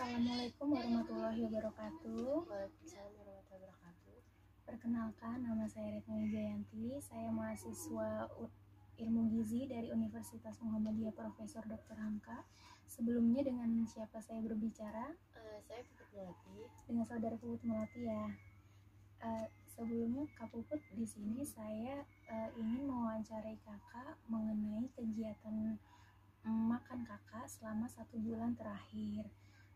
Assalamualaikum warahmatullahi wabarakatuh. Waalaikumsalam warahmatullahi wabarakatuh. Perkenalkan, nama saya Retno Wijayanti. Saya mahasiswa Ilmu Gizi dari Universitas Muhammadiyah Profesor Dr. Hamka. Sebelumnya dengan siapa saya berbicara? Saya Puput Melati. Dengan saudara Puput Melati ya. Sebelumnya Kak Puput, di sini saya ingin mewawancarai kakak mengenai kegiatan makan kakak selama 1 bulan terakhir.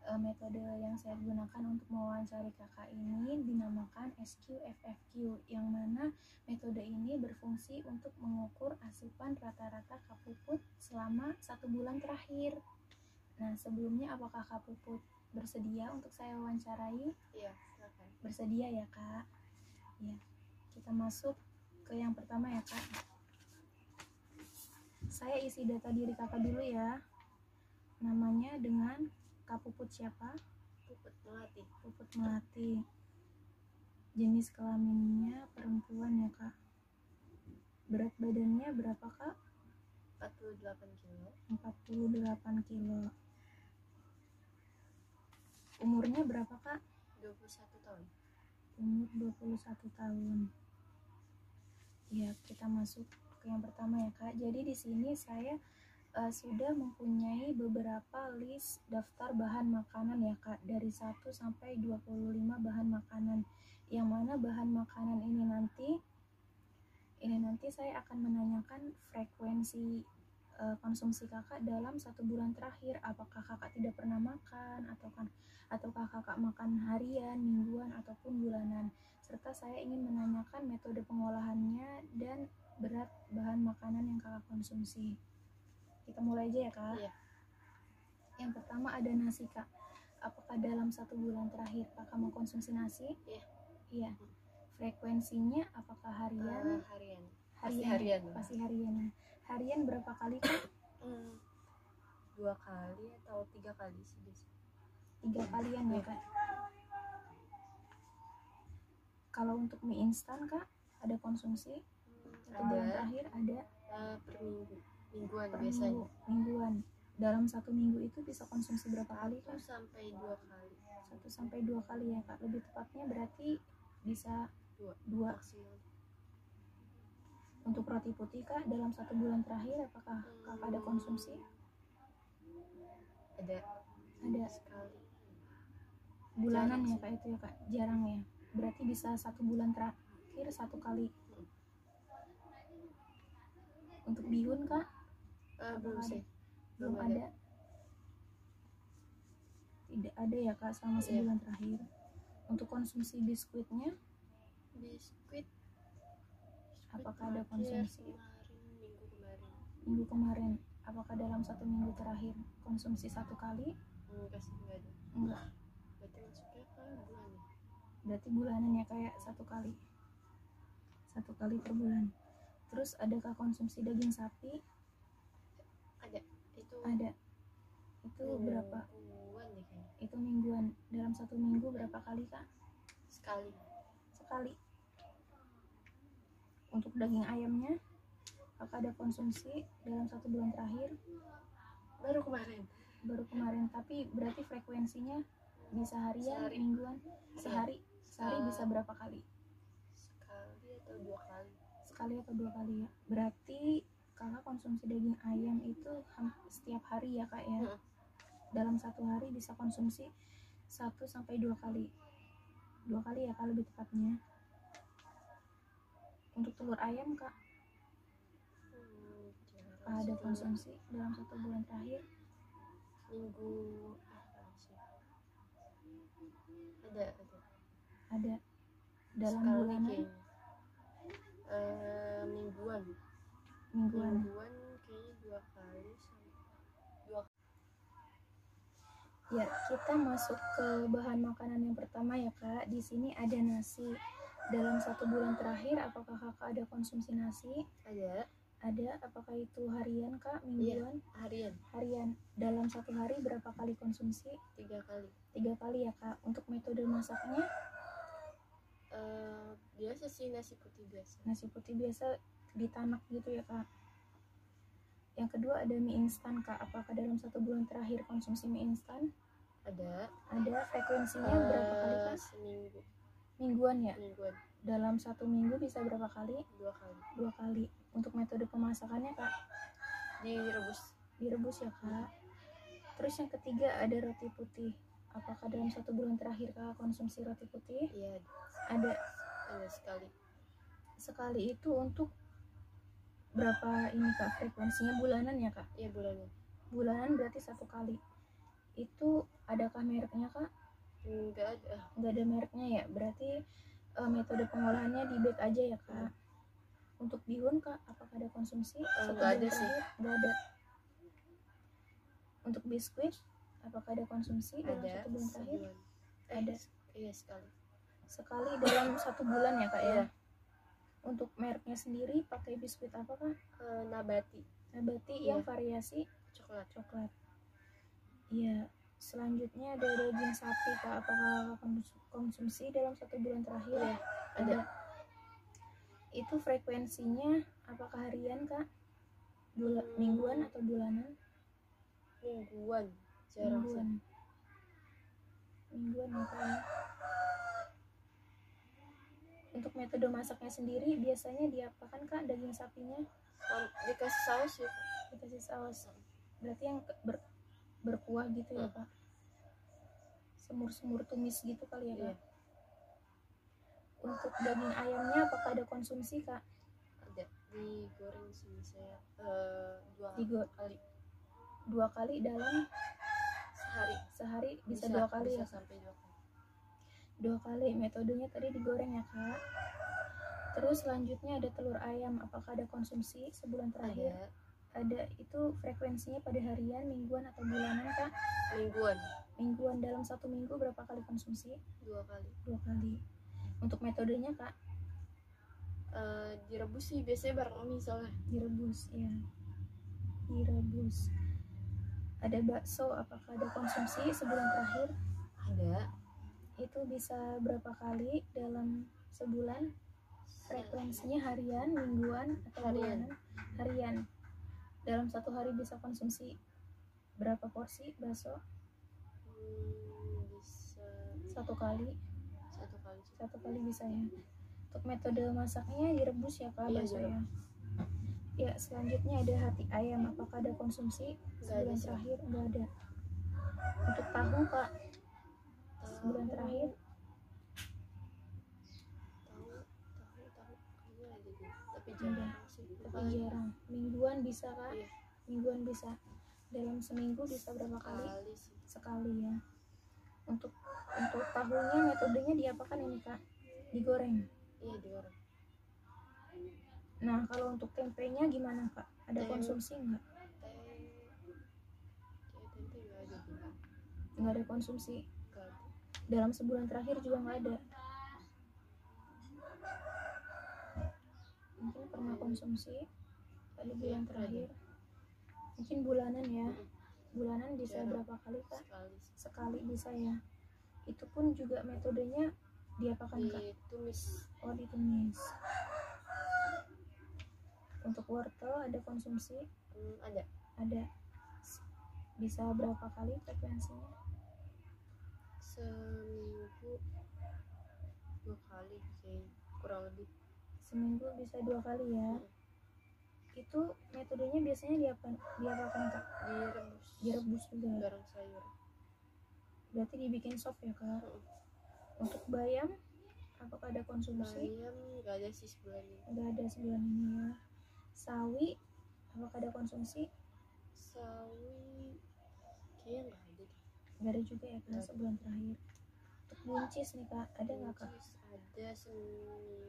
Metode yang saya gunakan untuk mewawancari kakak ini dinamakan SQFFQ, yang mana metode ini berfungsi untuk mengukur asupan rata-rata Kak Puput selama 1 bulan terakhir. Nah, sebelumnya apakah Kak Puput bersedia untuk saya wawancarai? Iya, silakan. Bersedia ya Kak? Ya, kita masuk ke yang pertama ya Kak. Saya isi data diri kakak dulu ya. Namanya dengan Kak Puput siapa? Puput Melati. Puput Melati. Jenis kelaminnya perempuan ya Kak. Berat badannya berapa Kak? 48 kilo. 48 kilo. Umurnya berapa Kak? 21 tahun. Umur 21 tahun. Ya, kita masuk ke yang pertama ya Kak. Jadi di sini saya sudah mempunyai beberapa list daftar bahan makanan ya Kak, dari 1 sampai 25 bahan makanan, yang mana bahan makanan ini nanti saya akan menanyakan frekuensi konsumsi kakak dalam 1 bulan terakhir. Apakah kakak tidak pernah makan, ataukah kakak makan harian, mingguan, ataupun bulanan. Serta saya ingin menanyakan metode pengolahannya dan berat bahan makanan yang kakak konsumsi. Kita mulai aja ya Kak. Iya. Yang pertama ada nasi Kak. Apakah dalam 1 bulan terakhir kakak mengkonsumsi nasi? Iya. Iya. Frekuensinya apakah harian? Harian. Pasti harian. Harian berapa kali Kak? 2 kali atau 3 kali sih biasa. 3 kalian ya Kak. Kalau untuk mie instan Kak, ada konsumsi? 1 bulan terakhir ada? Per mingguan Per biasanya. Mingguan. Dalam 1 minggu itu bisa konsumsi berapa kali Kak? 1 sampai 2 kali. 1 sampai 2 kali ya Kak. Lebih tepatnya berarti bisa 2. Maksimal. Untuk roti putih Kak, dalam 1 bulan terakhir apakah kakak ada konsumsi? Ada sekali. Bulanan ya Kak, itu ya Kak, jarang ya. Berarti bisa 1 bulan terakhir 1 kali. Untuk bihun Kak? Belum sih. Belum ada. Tidak ada ya Kak selama sebulan terakhir. Untuk konsumsi biskuitnya? Biskuit Apakah ada konsumsi? Minggu kemarin. Apakah dalam 1 minggu terakhir konsumsi 1 kali? Enggak sih, enggak ada. Enggak. Berarti masuknya ke bulan ya? Berarti bulanan ya kayak 1 kali. 1 kali per bulan. Terus adakah konsumsi daging sapi? Ada. Ada. Itu berapa? Mingguan deh kayaknya. Itu mingguan. Dalam 1 minggu berapa kali Kak? Sekali. Untuk daging ayamnya, apakah ada konsumsi dalam 1 bulan terakhir? Baru kemarin. Tapi berarti frekuensinya bisa harian, sehari. Mingguan, sehari bisa berapa kali? Sekali atau 2 kali Ya. Berarti kakak konsumsi daging ayam itu setiap hari ya Kak ya? Dalam 1 hari bisa konsumsi 1 sampai 2 kali. 2 kali ya Kak lebih tepatnya. Untuk telur ayam Kak, ada konsumsi dalam 1 bulan terakhir? Minggu ada dalam sekali bulanan? Mingguan kayaknya 2 kali. Ya, kita masuk ke bahan makanan yang pertama ya Kak. Di sini ada nasi. Dalam 1 bulan terakhir apakah kakak ada konsumsi nasi? Ada. Apakah itu harian Kak, mingguan? Iya, harian. Dalam 1 hari berapa kali konsumsi? 3 kali. 3 kali ya Kak. Untuk metode masaknya? Biasa sih, nasi putih biasa. Nasi putih biasa ditanak gitu ya Kak. Yang kedua ada mie instan Kak. Apakah dalam 1 bulan terakhir konsumsi mie instan? Ada Frekuensinya berapa kali kak? seminggu. Mingguan ya? Mingguan. Dalam 1 minggu bisa berapa kali? 2 kali. 2 kali. Untuk metode pemasakannya kak? Direbus ya kak. Terus yang ketiga ada roti putih. Apakah dalam 1 bulan terakhir kak konsumsi roti putih? Iya. Ada sekali. Sekali itu untuk berapa ini kak frekuensinya? Bulanan ya kak? Iya, bulanan berarti 1 kali. Itu adakah mereknya kak? Enggak ada mereknya ya, berarti metode pengolahannya di bag aja ya kak. Untuk bihun kak, apakah ada konsumsi? Enggak ada sih. Enggak ada. Untuk biskuit, apakah ada konsumsi dalam 1 bulan terakhir? Ada. Iya, sekali dalam 1 bulan ya kak ya. Iya. Untuk mereknya sendiri pakai biskuit apa kak? Nabati Yang variasi coklat. Iya. Selanjutnya ada daging sapi kak, apakah konsumsi dalam 1 bulan terakhir? Iya, ada. Itu frekuensinya apakah harian kak? Mingguan atau bulanan? Mingguan. Mingguan ya kak ya. Untuk metode masaknya sendiri biasanya diapakan kak daging sapinya? Dikasih saus ya. Dikasih saus. Berarti yang berkuah gitu ya kak? Semur tumis gitu kali ya kak? Iya. Untuk daging ayamnya apakah ada konsumsi kak? Ada. Digoreng sama saya 2 kali dalam sehari bisa 2 kali ya? Sampai 2 kali. 2 kali. Metodenya tadi digoreng ya kak. Terus selanjutnya ada telur ayam, apakah ada konsumsi sebulan terakhir? Ada. Itu frekuensinya pada harian, mingguan atau bulanan kak? Mingguan. Dalam 1 minggu berapa kali konsumsi? 2 kali. 2 kali. Untuk metodenya kak? Direbus sih biasanya bareng mie soalnya. Direbus. Ada bakso, apakah ada konsumsi sebulan terakhir? Ada. Itu bisa berapa kali dalam sebulan? Frekuensinya harian, mingguan atau bulanan? Harian. Dalam 1 hari bisa konsumsi berapa porsi bakso? Bisa 1 kali. 1 kali bisa ya. Untuk metode masaknya direbus ya kak bakso ya. Ya, selanjutnya ada hati ayam, apakah ada konsumsi sebulan terakhir? Enggak ada. Untuk tahu kak, sebulan terakhir? Tapi jarang. Mingguan bisa kak? Iya. Mingguan bisa. Dalam seminggu bisa berapa kali? Sekali ya. Untuk tahunya metodenya diapakan ini kak? Digoreng? Iya, digoreng. Nah, kalau untuk tempenya gimana kak? Ada konsumsi nggak? Tempe nggak ada juga. Nggak ada konsumsi? Dalam sebulan terakhir juga nggak ada? Mungkin pernah konsumsi pada bulan terakhir? Mungkin bulanan ya? Bulanan bisa berapa kali kak? Sekali bisa ya. Itu pun juga metodenya diapakan kak? Ditumis. Oh, ditumis. Untuk wortel ada konsumsi? Ada. Bisa berapa kali frekuensinya? Seminggu 2 kali kayaknya, kurang lebih. Seminggu bisa 2 kali ya. Itu metodenya biasanya diapakan kak? Direbus juga. Bareng sayur. Berarti dibikin sop ya kak? Untuk bayam apakah ada konsumsi? Bayam nggak ada sih sebulan ini. Nggak ada sebulan ini ya. Sawi apakah ada konsumsi? Sawi kayaknya nggak ada. Nggak ada juga ya kak sebulan terakhir. Untuk buncis nih kak, ada nggak kak? Ada sehari.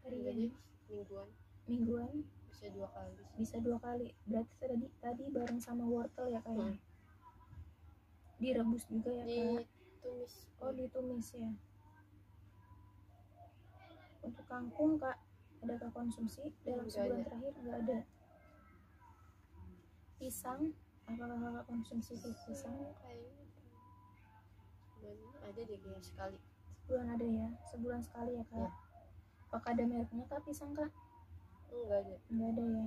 Harian? Mingguan? Bisa 2 kali. Berarti tadi bareng sama wortel ya kak ya? Direbus juga ya kak? Ditumis. Oh, ditumis ya. Untuk kangkung kak, adakah konsumsi dalam sebulan terakhir? Nggak ada. Pisang, apakah kakak konsumsi pisang? Ada deh kayaknya sekali. Sebulan ada ya? Sebulan sekali ya kak? Apakah ada mereknya kak pisang kak? Nggak ada. Nggak ada ya.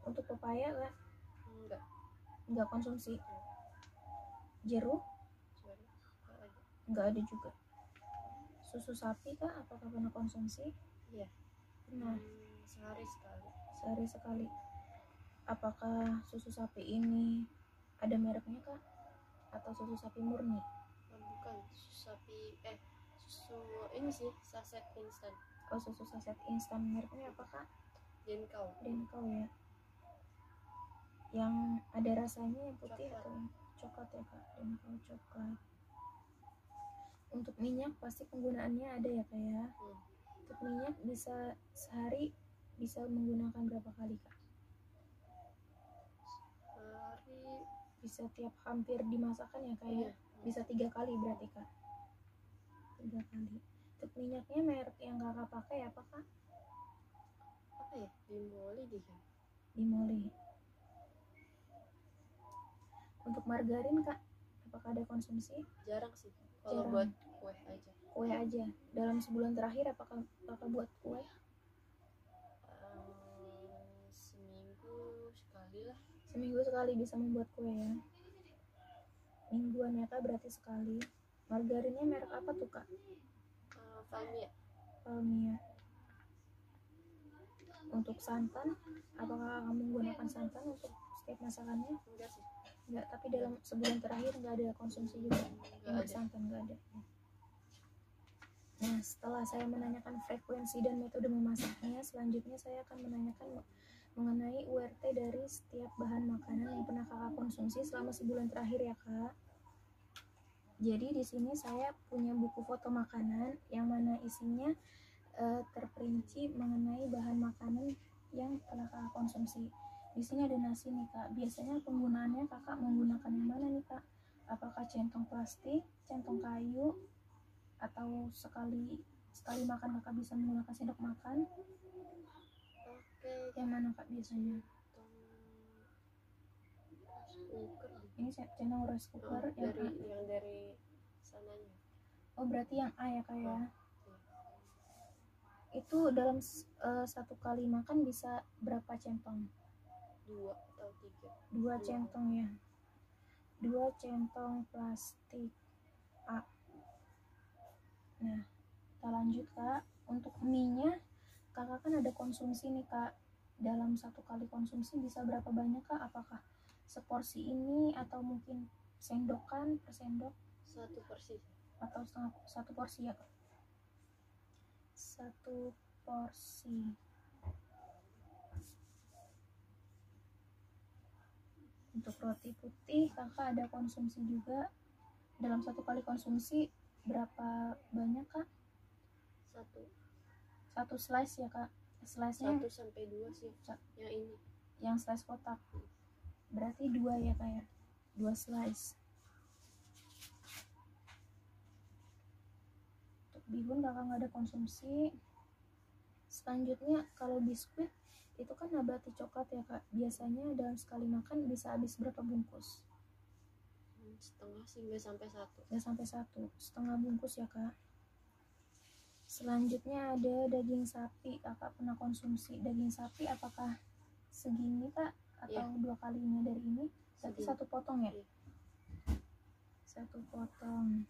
Untuk pepaya kak? Enggak konsumsi. Jeruk? Enggak ada juga. Susu sapi kah? Apakah pernah konsumsi? Iya. Pernah. Sehari sekali. Sehari sekali. Apakah susu sapi ini ada mereknya kah? Atau susu sapi murni? Bukan, susu ini sih saset instan. Oh, susu saset instan. Mereknya apa kak? Denkau ya. Yang ada rasanya yang putih coklat. Atau coklat ya kak? Denkau coklat. Untuk minyak pasti penggunaannya ada ya kak ya? Untuk minyak bisa sehari bisa menggunakan berapa kali kak? Sehari bisa tiap hampir dimasakkan ya kak ya? Bisa 3 kali berarti kak? 3 kali. Untuk minyaknya merek yang kakak pakai apa kak? Apa ya? Dimoli deh kan? Dimoli. Untuk margarin kak, apakah ada konsumsi? Jarang sih, kalau buat kue aja. Kue aja. Dalam sebulan terakhir apakah kakak buat kue? Seminggu sekali lah. Seminggu sekali bisa membuat kue ya? Mingguan ya kak berarti sekali. Margarinnya merek apa tuh kak? Palmia. Untuk santan, apakah kamu menggunakan santan untuk setiap masakannya? Enggak sih. Enggak, tapi dalam sebulan terakhir enggak ada konsumsi juga untuk santan, enggak ada. Nah, setelah saya menanyakan frekuensi dan metode memasaknya, selanjutnya saya akan menanyakan mengenai URT dari setiap bahan makanan yang pernah kakak konsumsi selama sebulan terakhir ya kak. Jadi di sini saya punya buku foto makanan yang mana isinya terperinci mengenai bahan makanan yang telah kakak konsumsi. Di sini ada nasi nih kak. Biasanya penggunaannya kakak menggunakan yang mana nih kak? Apakah centong plastik, centong kayu, atau sekali makan kakak bisa menggunakan sendok makan? Yang mana kak biasanya? Ini centong rice cooker yang dari sananya. Oh berarti yang A ya kak ya? Itu dalam satu kali makan bisa berapa centong? 2 atau 3. 2 centong ya. 2 centong plastik A. Nah, kita lanjut kak. Untuk mie-nya, kakak kan ada konsumsi nih kak. Dalam satu kali konsumsi bisa berapa banyak kak? Apakah seporsi ini atau mungkin sendokan per sendok? 1 porsi. Atau setengah 1 porsi ya kak? 1 porsi. Untuk roti putih kakak ada konsumsi juga. Dalam satu kali konsumsi berapa banyak kak? 1 slice ya kak? Slice-nya 1 sampai 2 sih. Yang ini. Yang slice kotak. Berarti 2 ya kak ya? 2 slice. Untuk bihun kakak nggak ada konsumsi. Selanjutnya kalau biskuit itu kan nabati coklat ya kak. Biasanya dalam sekali makan bisa habis berapa bungkus? Setengah sih, nggak sampai 1. Nggak sampai 1, setengah bungkus ya kak. Selanjutnya ada daging sapi. Kakak pernah konsumsi daging sapi apakah segini kak? Atau 2 kalinya dari ini? Berarti segini. 1 potong ya? 1 potong.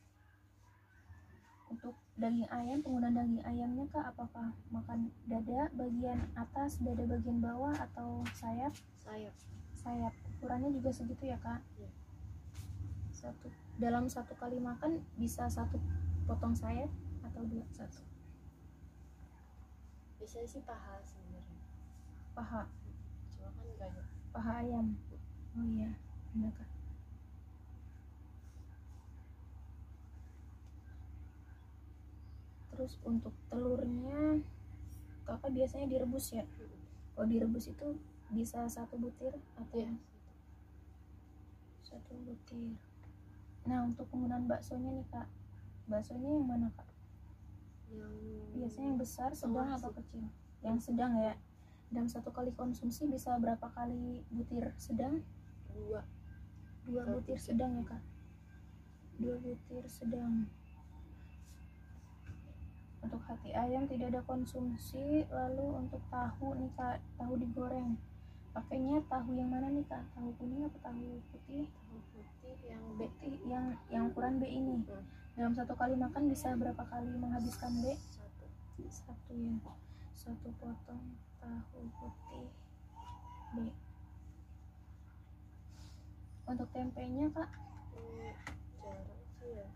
Untuk daging ayam, penggunaan daging ayamnya kak apakah makan dada bagian atas, dada bagian bawah, atau sayap? Sayap. Ukurannya juga segitu ya kak? Dalam 1 kali makan bisa 1 potong sayap atau 2? 1. Biasanya sih paha sebenarnya. Paha? Cuma kan enggak ada. Paha ayam? Oh iya, benar kak. Terus untuk telurnya kakak biasanya direbus ya? Kalau direbus itu bisa 1 butir atau? 1 butir. Nah untuk penggunaan baksonya nih kak, baksonya yang mana kak? Biasanya yang besar, sedang atau kecil? Yang sedang ya. Dalam 1 kali konsumsi bisa berapa kali butir sedang? 2 butir sedang ya kak? 2 butir sedang. Untuk hati ayam tidak ada konsumsi. Lalu untuk tahu nih kak, tahu digoreng Pakainya tahu yang mana nih kak? Tahu kuning atau tahu putih? Tahu putih yang B. Putih yang ukuran B ini. Dalam satu kali makan bisa berapa kali menghabiskan B? Satu ya. Satu potong tahu putih B. Untuk tempenya kak? Jarang sih ya.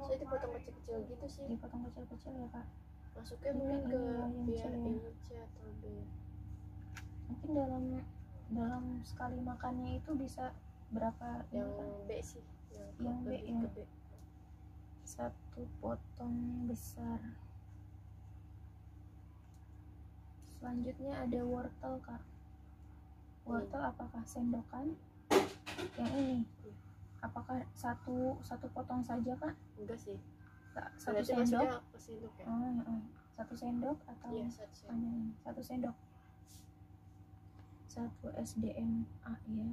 Saya dipotong kecil-kecil gitu sih. Dipotong kecil-kecil ya kak? Masuknya mungkin ke yang C atau B. Mungkin dalam sekali makannya itu bisa berapa? Yang B sih. Yang B ya. B. Satu potong besar. Selanjutnya ada wortel kak. Wortel apakah sendokan? Yang ini apakah satu potong saja kak? Enggak sih. Satu sendok? Ya? Satu sendok atau iya, satu sendok. Satu SDMA ya.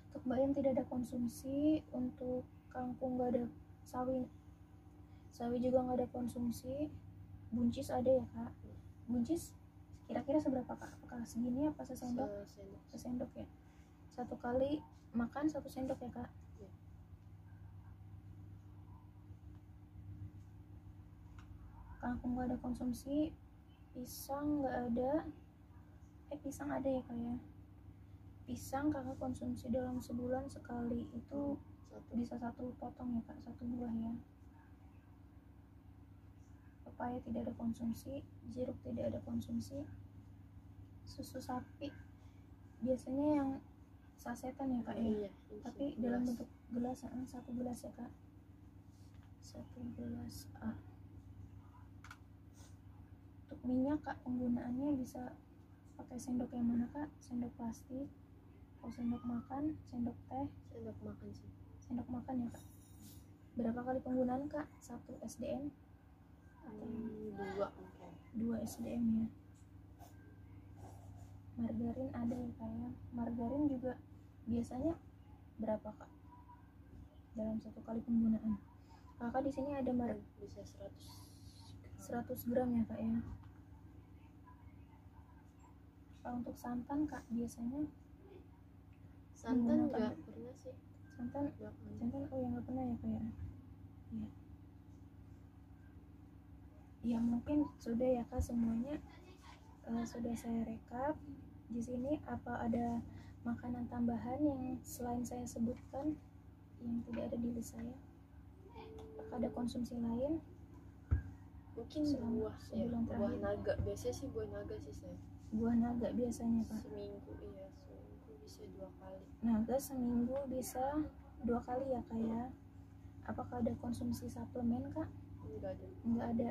Untuk bayam tidak ada konsumsi. Untuk kangkung nggak ada. Sawi juga nggak ada konsumsi. Buncis ada ya kak? Buncis kira-kira seberapa kak? Apakah segini apa sesendok? Sesendok ya. Satu kali makan satu sendok ya kak? Ya. Kangkung nggak ada konsumsi. Pisang nggak ada. Pisang ada ya kak ya? Pisang kakak konsumsi dalam sebulan sekali itu bisa satu potong ya kak? Satu buah ya. Pepaya tidak ada konsumsi. Jeruk tidak ada konsumsi. Susu sapi biasanya yang sasetan ya kak ya? Iya, tapi dalam bentuk gelas. Satu gelas ya kak? Satu gelas A. Untuk minyak kak penggunaannya bisa pakai sendok yang mana kak? Sendok plastik atau sendok makan, sendok teh? Sendok makan sih. Sendok makan ya kak? Berapa kali penggunaan kak? Satu SDM atau dua SDM ya? Margarin ada ya kak ya? Margarin juga biasanya berapa kak dalam satu kali penggunaan? Kakak di sini ada bisa 100 gram ya kak ya? Kalau untuk santan kak biasanya? Santan nggak pernah sih. Santan oh ya nggak pernah ya kak ya? Iya. Ya mungkin sudah ya kak semuanya. Sudah saya rekap. Di sini apa ada makanan tambahan yang selain saya sebutkan yang tidak ada di list saya? Apakah ada konsumsi lain? Mungkin buah ya. Buah naga biasanya sih, buah naga sih saya. Buah naga biasanya pak? Seminggu bisa 2 kali. Naga seminggu bisa 2 kali ya kak ya? Apakah ada konsumsi suplemen kak? Enggak ada.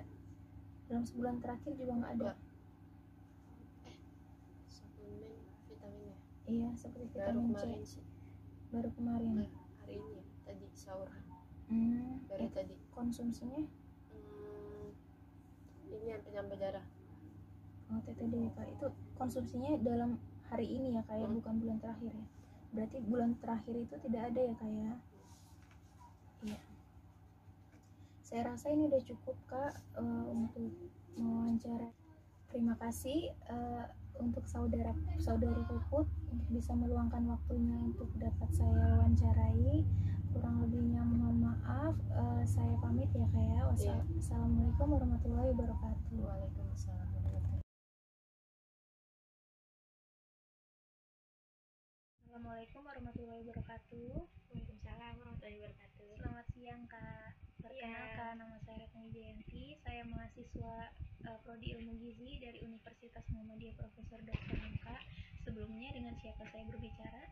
Dalam sebulan terakhir juga enggak ada. Suplemen vitamin ya? Iya, seperti vitamin C. Baru kemarin. Hari ini ya, tadi sahur. Baru tadi. Konsumsinya? Ini yang penambah darah. Oh, TTD ya kak. Itu konsumsinya dalam hari ini ya kak ya? Bukan bulan terakhir ya? Berarti bulan terakhir itu tidak ada ya kak ya? Iya. Saya rasa ini udah cukup kak untuk mewawancara. Terima kasih untuk saudari Puput untuk bisa meluangkan waktunya untuk dapat saya wawancarai. Kurang lebihnya mohon maaf. Saya pamit ya kak ya. Wassalamualaikum warahmatullahi wabarakatuh. Waalaikumsalam warahmatullahi wabarakatuh. Assalamualaikum warahmatullahi wabarakatuh. Waalaikumsalam warahmatullahi wabarakatuh. Selamat siang kak. Perkenalkan, nama saya Retno Wijayanti. Saya mahasiswa Prodi Ilmu Gizi dari Universitas Muhammadiyah Profesor Dr. Hamka. Sebelumnya dengan siapa saya berbicara?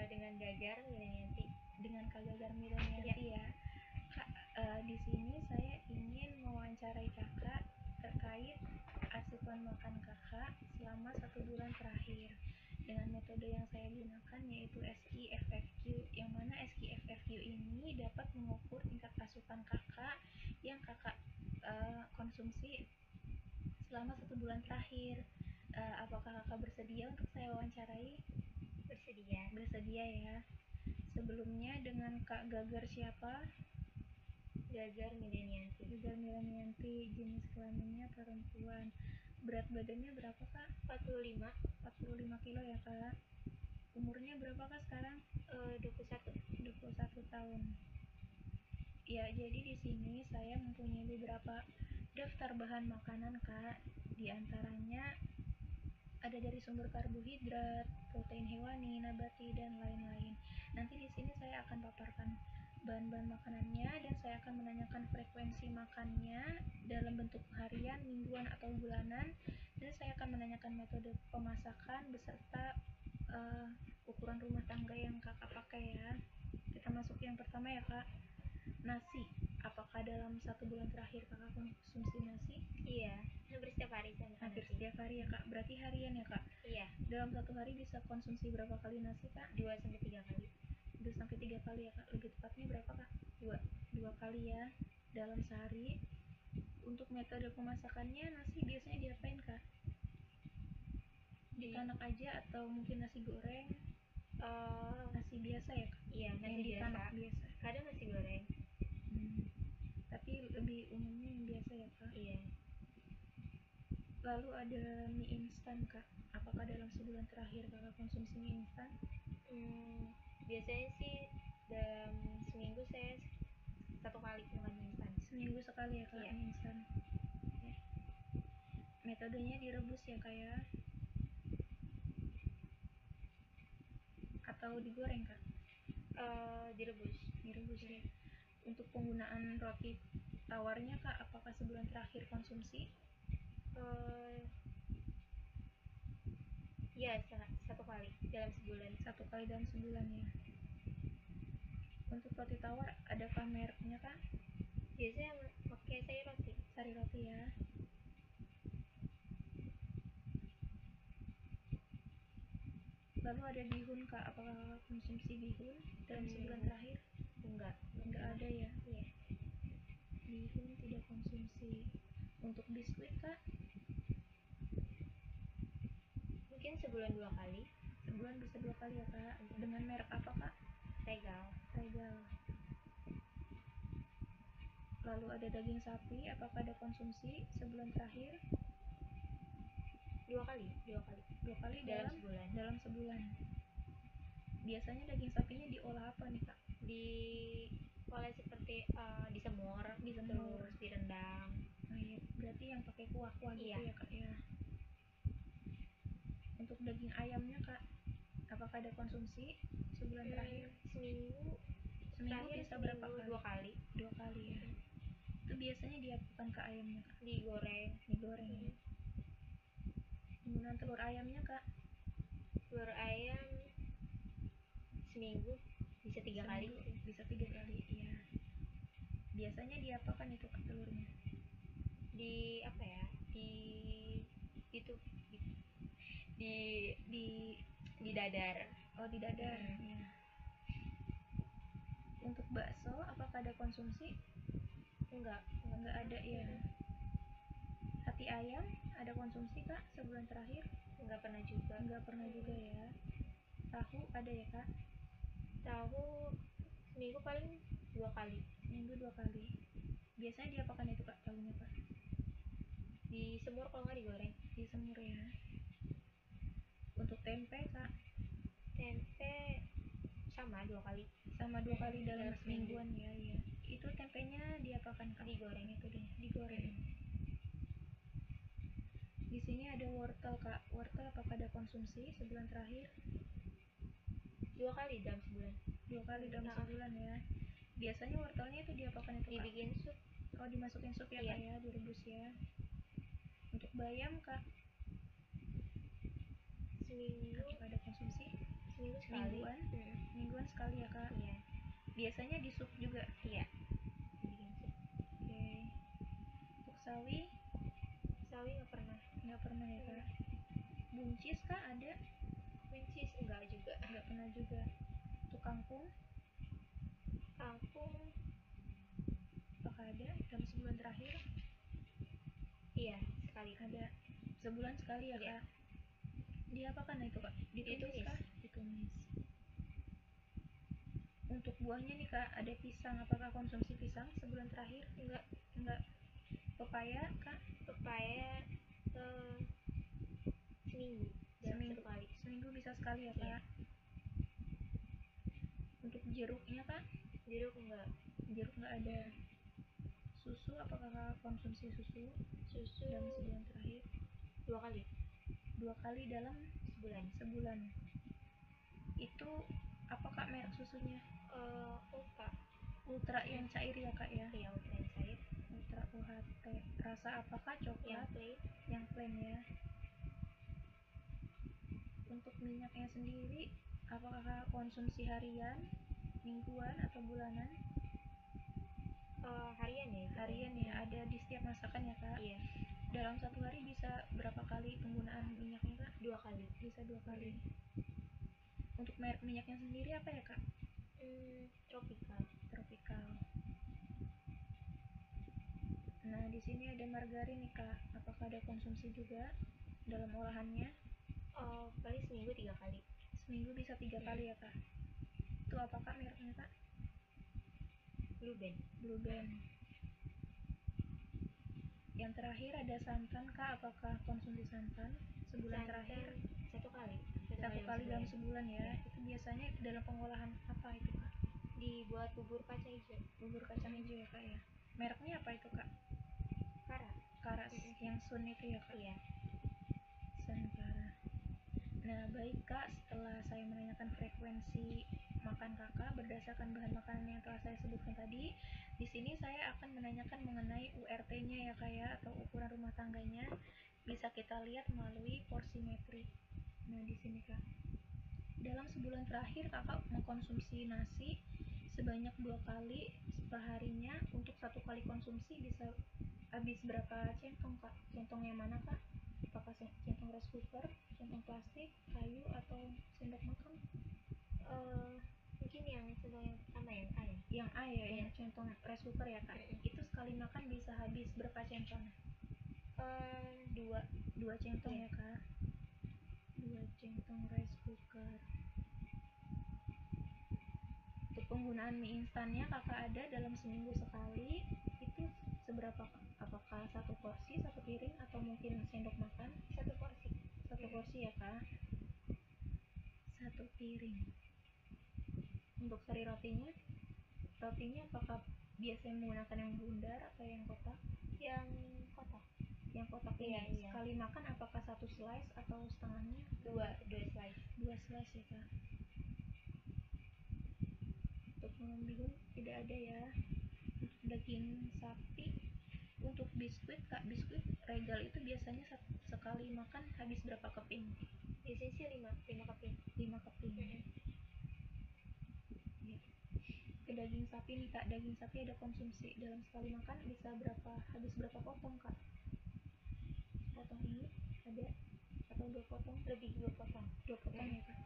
Dengan Gagar Milenianti. Dengan Kak Gagar Milenianti ya. Kak, di sini saya ingin mewawancarai kakak terkait asupan makan kakak selama 1 bulan terakhir dengan metode yang saya gunakan yaitu SKIFFQ, yang mana SKIFFQ ini dapat mengukur tingkat asupan kakak yang kakak konsumsi selama 1 bulan terakhir. Apakah kakak bersedia untuk saya wawancarai? Bersedia ya. Sebelumnya dengan Kak Gagar siapa? Gagar Milenianti. Jenis kelaminnya perempuan. Berat badannya berapa kak? 45 kilo ya kak. Umurnya berapa kak sekarang? 21 tahun. Ya, jadi di sini saya mempunyai beberapa daftar bahan makanan kak. Di antaranya ada dari sumber karbohidrat, protein hewani, nabati, dan lain-lain. Nanti di sini saya akan paparkan bahan-bahan makanannya dan saya akan menanyakan frekuensi makannya dalam bentuk harian, mingguan, atau bulanan. Dan saya akan menanyakan metode pemasakan beserta ukuran rumah tangga yang kakak pakai ya. Kita masuk yang pertama ya kak. Nasi. Apakah dalam 1 bulan terakhir kakak konsumsi nasi? Iya, hampir setiap hari saya makan Hampir nasi. setiap hari ya kak. Berarti harian ya kak? Iya. Dalam 1 hari bisa konsumsi berapa kali nasi kak? 2-3 kali. 2-3 kali ya kak. Lebih tepatnya berapa kak? 2 kali ya dalam sehari. Untuk metode pemasakannya nasi biasanya diapain kak? Ditanak aja atau mungkin nasi goreng? Nasi biasa ya kak? Iya, nasi ditanak biasa. Kadang nasi goreng. Tapi lebih umumnya yang biasa ya kak? Iya. Lalu ada mie instan kak. Apakah dalam sebulan terakhir kakak konsumsi mie instan? Biasanya sih dalam seminggu saya 1 kali makan mie instan. Seminggu sekali ya kak? Iya. Mie instan ya. Metodenya direbus ya kak ya? Atau digoreng kak? Direbus ya. Untuk penggunaan roti tawarnya kak, apakah sebulan terakhir konsumsi? Ya, 1 kali dalam sebulan. 1 kali dalam sebulan ya. Untuk roti tawar adakah mereknya kak? Biasanya pakai Sari roti ya. Lalu ada bihun kak, apakah konsumsi bihun dalam sebulan terakhir? Enggak ada ya. Iya. Bihun tidak konsumsi. Untuk biskuit kak? Mungkin sebulan 2 kali. Sebulan bisa 2 kali ya kak. Dengan merek apa kak? Regal. Lalu ada daging sapi, apakah ada konsumsi sebulan terakhir? 2 kali. 2 kali dalam sebulan. Biasanya daging sapinya diolah apa nih kak? Diolah seperti disemur, terus direndam. Iya. Berarti yang pakai kuah-kuah gitu ya kak ya. Untuk daging ayamnya kak, apakah ada konsumsi sebulan terakhir? Seminggu bisa berapa kali? 2 kali. 2 kali ya. Itu biasanya diapakan ke ayamnya kak? Digoreng ya. Penggunaan telur ayamnya kak? Telur ayam seminggu bisa 3 kali. Bisa 3 kali ya. Biasanya diapakan itu kak telurnya? Di dadar. Di dadar ya. Untuk bakso apakah ada konsumsi? Enggak ada ya. Hati ayam ada konsumsi kak sebulan terakhir? Enggak pernah juga ya. Tahu ada ya kak? Tahu seminggu paling 2 kali. Biasanya diapakan itu kak tahunya kak? Disemur kalau nggak digoreng. Disemur ya. Untuk tempe kak? Tempe sama 2 kali. Dalam semingguan ya. Itu tempenya diapakan kak? Digoreng. Digoreng. Di sini ada wortel kak. Wortel apakah ada konsumsi sebulan terakhir? 2 kali dalam sebulan. 2 kali dalam sebulan ya. Biasanya wortelnya itu diapakan itu kak? Dibikin sup. Dimasukin sup ya kak ya, direbus ya. Untuk bayam kak? Seminggu. Apakah ada konsumsi? Seminggu sekali. Mingguan sekali ya kak? Iya. Biasanya di sup juga? Iya. Dibikin sup. Oke. Untuk sawi nggak pernah ya kak? Buncis kak ada? Buncis enggak juga. Nggak pernah juga. Untuk kangkung apakah ada dalam sebulan terakhir? Iya, sekali. Ada sebulan sekali ya kak? Diapakan itu kak? Ditumis kah? Ditumis. Untuk buahnya nih kak, ada pisang, apakah konsumsi pisang sebulan terakhir? Enggak. Pepaya kak? Pepaya Eh, seminggu dalam Seminggu, satu kali. seminggu bisa sekali ya kak? Iya. Untuk jeruknya kak? Jeruk enggak. Jeruk nggak ada. Susu, apakah kakak konsumsi susu Susu dalam sebulan terakhir? 2 kali. 2 kali dalam sebulan. Itu apa kak merek susunya? Ultra yang cair ya kak ya? Iya, ultra yang cair. Ultra UHT. Rasa apakah? Coklat? Yang plain ya. Untuk minyaknya sendiri, apakah konsumsi harian, mingguan, atau bulanan? Harian ya. Harian ya, ada di setiap masakan ya kak? Iya. Dalam satu hari bisa berapa kali penggunaan minyaknya kak? 2 kali. Bisa 2 kali. Untuk merek minyaknya sendiri apa ya kak? Tropical. Nah di sini ada margarin nih kak, apakah ada konsumsi juga dalam olahannya? Paling seminggu 3 kali. Seminggu bisa 3 kali ya kak? Itu apa kak mereknya kak? Blue Band. Yang terakhir ada santan kak, apakah konsumsi santan sebulan terakhir? 1 kali. 1 kali dalam sebulan ya. Itu biasanya dalam pengolahan apa itu kak? Dibuat bubur kacang hijau. Bubur kacang hijau ya kak ya. Mereknya apa itu kak? Karas. Yang Sun itu ya kak? Iya. Sun Kara. Nah baik kak, setelah saya menanyakan frekuensi makan kakak berdasarkan bahan makanan yang telah saya sebutkan tadi, di sini saya akan menanyakan mengenai URT-nya ya kak ya, atau ukuran rumah tangganya. Bisa kita lihat melalui porsimetri. Nah di sini kak, dalam sebulan terakhir kakak mengkonsumsi nasi sebanyak 2 kali perharinya. Untuk 1 kali konsumsi bisa habis berapa centong kak? Centong yang mana kak? Apakah centong rice cooker, centong plastik, kayu, atau sendok makan? Mungkin yang centong yang pertama, yang A ya. Yang A ya, yang centong rice cooker ya kak? Itu sekali makan bisa habis berapa centong? 2 centong ya kak? 2 centong rice cooker. Untuk penggunaan mie instannya kakak ada dalam seminggu sekali, itu seberapa kak? Apakah 1 porsi, 1 piring, atau mungkin sendok makan? 1 porsi. 1 porsi ya kak? 1 piring. Untuk sari rotinya apakah biasanya menggunakan yang bundar atau yang kotak? Yang kotak ini. Iya. Sekali makan apakah 1 slice atau setengahnya? 2 slice. 2 slice ya kak. Untuk bihun tidak ada ya. Untuk daging sapi, untuk biskuit kak, biskuit Regal itu biasanya sekali makan habis berapa keping? Biasanya sih 5 keping. 5 keping. Ya. Ke daging sapi nih kak, daging sapi ada konsumsi dalam sekali makan bisa habis berapa potong kak? Potong ini ada atau 2 potong? Lebih 2 potong. 2 potong ya kak.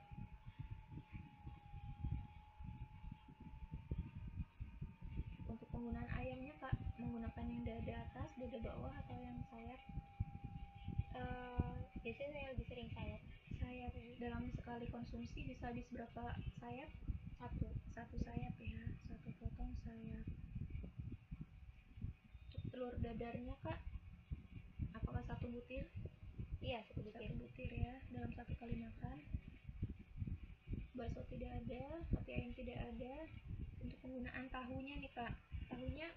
Untuk penggunaan ayamnya kak, menggunakan yang dada atas, dada bawah, atau yang sayap? Biasanya saya lebih sering sayap. Dalam sekali konsumsi bisa habis berapa sayap? 1 sayap ya, 1 potong sayap. Untuk telur dadarnya kak, apakah 1 butir? Iya, 1 butir. 1 butir ya, dalam 1 kali makan. Bakso tidak ada, hati ayam tidak ada. Untuk penggunaan tahunya nih kak, tahunya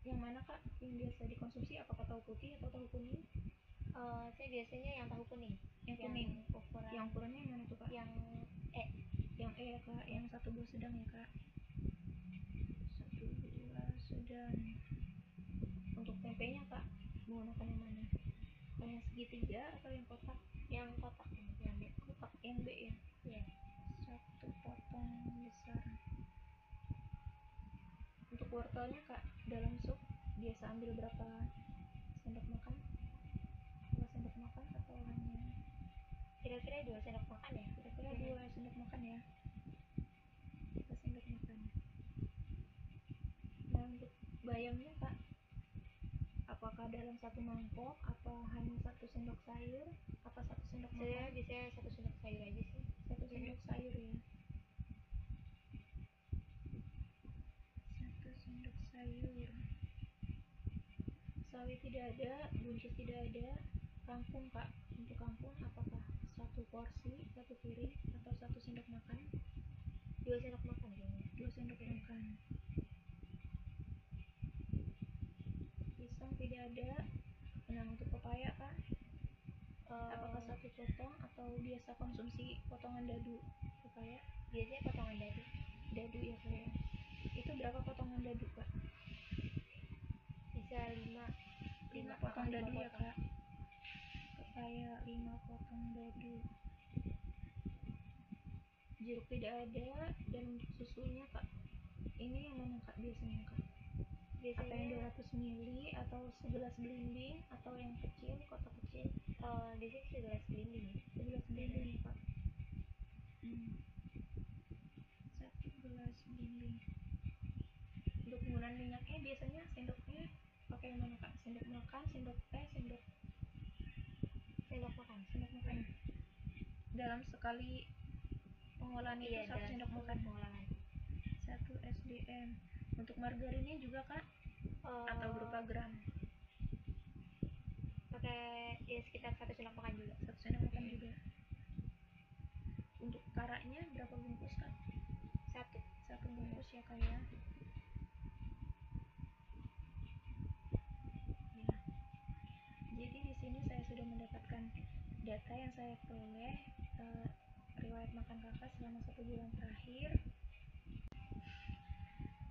yang mana kak yang biasa dikonsumsi? Apakah tahu putih atau tahu kuning? Saya biasanya yang tahu kuning. Yang ukurannya yang mana tuh kak? Yang E ya kak, yang 1 buah sedang ya kak? 1 buah sedang. Untuk tempenya kak, menggunakan yang mana? Yang segitiga atau yang kotak? Yang kotak. Yang B. Kotak yang B ya? Iya. 1 potong besar. Untuk wortelnya kak, dalam sup biasa ambil berapa sendok makan? Apakah sendok makan atau hanya? Kira-kira 2 sendok makan ya? Kira-kira 2 sendok makan ya? 2 sendok makan. Nah untuk bayamnya kak, apakah dalam 1 mangkok atau hanya 1 sendok sayur? Apa 1 sendok makan? Saya biasanya 1 sendok sayur aja sih. 1 sendok sayur ya. 1 sendok sayur. Sawi tidak ada, buncis tidak ada, kangkung kak, untuk kangkung apakah satu porsi, satu piring, atau satu sendok makan? 2 sendok makan kayaknya. 2 sendok makan. Pisang tidak ada. Nah, untuk pepaya kak, apakah satu potong atau biasa konsumsi potongan dadu pepaya? Biasanya potongan dadu. Dadu ya kak ya. Itu berapa potongan dadu kak? Bisa 5 potong dadu ya potong. kak. Pepaya 5 potong dadu. Jeruk tidak ada. Dan untuk susunya kak, ini yang mana kak biasanya kak? Apa yang 200 ml atau 11 belimbing atau yang kecil, kotak kecil? Di sini 11 belimbing. 11 belimbing ya kak. 11 belimbing. Untuk penggunaan minyaknya biasanya sendoknya pakai yang mana kak? Sendok makan, sendok teh, sendok makan. Sendok makan. Dalam sekali pengolahan itu Iya, 1 sendok makan. pengolahan. 1 SDM. Untuk margarinnya juga kak? Atau berupa gram? Pakai ya sekitar 1 sendok makan juga. 1 sendok makan juga. Untuk karaknya berapa bungkus kak? 1 bungkus ya kak ya. Jadi di sini saya sudah mendapatkan data yang saya peroleh, riwayat makan kakak selama 1 bulan terakhir.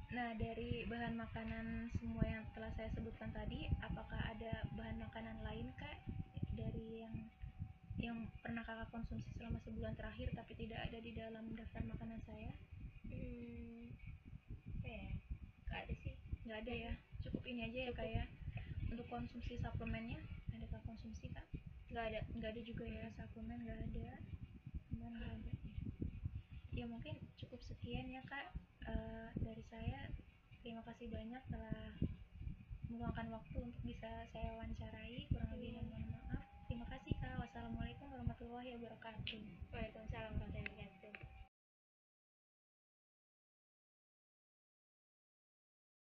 Nah, dari bahan makanan semua yang telah saya sebutkan tadi, apakah ada bahan makanan lain kak dari yang pernah kakak konsumsi selama sebulan terakhir tapi tidak ada di dalam daftar makanan saya? Gak ada sih. Gak ada ya, cukup ini aja ya kak ya. Untuk konsumsi suplemennya, adakah konsumsi kak? Gak ada juga ya, suplemen gak ada. Gak ada. Ya mungkin cukup sekian ya kak dari saya. Terima kasih banyak telah meluangkan waktu untuk bisa saya wawancarai. Kurang lebihnya mohon maaf. Terima kasih kak. Wassalamualaikum warahmatullahi wabarakatuh. Waalaikumsalam warahmatullahi wabarakatuh.